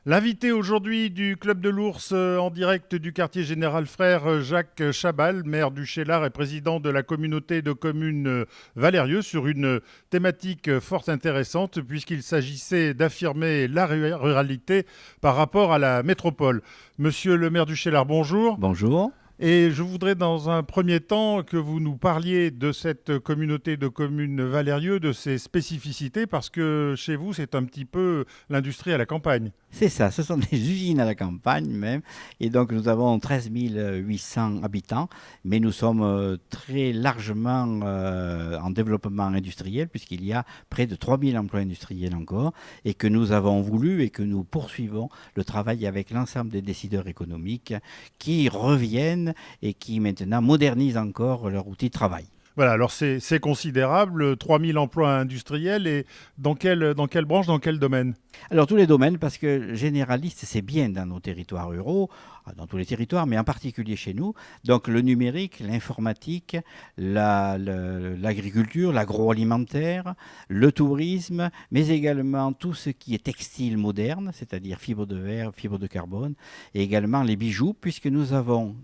L'invité aujourd'hui du Club de l'Ours en direct du quartier Général Frère, Jacques Chabal, maire du Cheylard et président de la communauté de communes Valérieux, sur une thématique fort intéressante puisqu'il s'agissait d'affirmer la ruralité par rapport à la métropole. Monsieur le maire du Cheylard, bonjour. Bonjour. Et je voudrais dans un premier temps que vous nous parliez de cette communauté de communes Valérieux, de ses spécificités, parce que chez vous, c'est un petit peu l'industrie à la campagne. C'est ça, ce sont des usines à la campagne même. Et donc nous avons 13 800 habitants, mais nous sommes très largement en développement industriel, puisqu'il y a près de 3000 emplois industriels encore, et que nous avons voulu et que nous poursuivons le travail avec l'ensemble des décideurs économiques qui reviennent et qui maintenant modernisent encore leur outil de travail. Voilà, alors c'est considérable, 3000 emplois industriels, et dans quelle branche, dans quel domaine? Alors tous les domaines, parce que généraliste, c'est bien dans nos territoires ruraux, dans tous les territoires, mais en particulier chez nous. Donc le numérique, l'informatique, l'agriculture, l'agroalimentaire, le tourisme, mais également tout ce qui est textile moderne, c'est-à-dire fibre de verre, fibre de carbone, et également les bijoux, puisque nous avons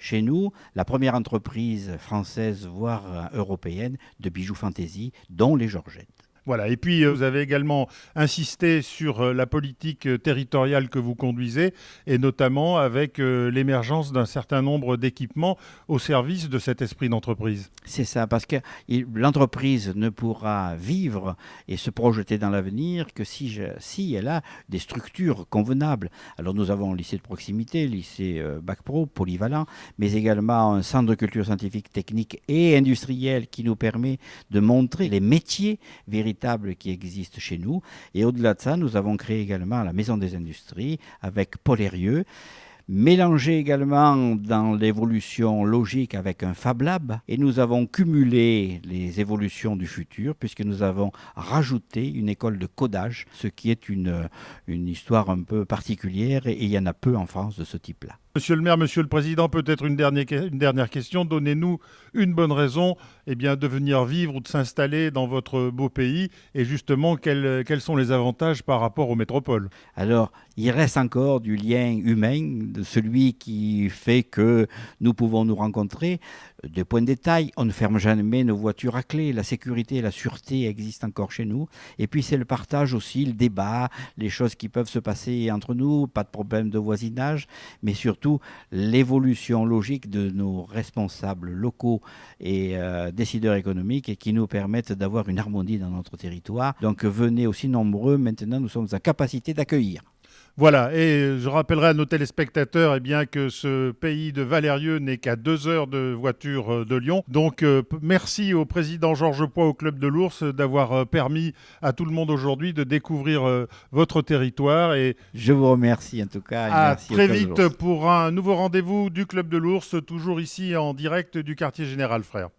chez nous la première entreprise française, voire européenne, de bijoux fantaisie, dont les Georgettes. Voilà, et puis vous avez également insisté sur la politique territoriale que vous conduisez, et notamment avec l'émergence d'un certain nombre d'équipements au service de cet esprit d'entreprise. C'est ça, parce que l'entreprise ne pourra vivre et se projeter dans l'avenir que si elle a des structures convenables. Alors nous avons un lycée de proximité, lycée Bac Pro, polyvalent, mais également un centre de culture scientifique, technique et industrielle qui nous permet de montrer les métiers véritables qui existent chez nous. Et au-delà de ça, nous avons créé également la Maison des Industries avec Paul Herrieux, mélangé également dans l'évolution logique avec un Fab Lab, et nous avons cumulé les évolutions du futur puisque nous avons rajouté une école de codage, ce qui est une histoire un peu particulière, et il y en a peu en France de ce type-là. Monsieur le maire, monsieur le président, peut-être une dernière question. Donnez-nous une bonne raison de venir vivre ou de s'installer dans votre beau pays, et justement, quels sont les avantages par rapport aux métropoles? Alors, il reste encore du lien humain, de celui qui fait que nous pouvons nous rencontrer. Des points de détail, on ne ferme jamais nos voitures à clé, la sécurité et la sûreté existent encore chez nous. Et puis c'est le partage aussi, le débat, les choses qui peuvent se passer entre nous, pas de problème de voisinage, mais surtout l'évolution logique de nos responsables locaux et décideurs économiques, et qui nous permettent d'avoir une harmonie dans notre territoire. Donc venez aussi nombreux, maintenant nous sommes en capacité d'accueillir. Voilà, et je rappellerai à nos téléspectateurs que ce pays de Valérieux n'est qu'à 2 heures de voiture de Lyon. Donc merci au président Georges Poix au Club de l'Ours d'avoir permis à tout le monde aujourd'hui de découvrir votre territoire. Et Je vous remercie en tout cas, et à merci au très Club de vite l'Ours. pour un nouveau rendez-vous du Club de l'Ours, toujours ici en direct du quartier Général Frère.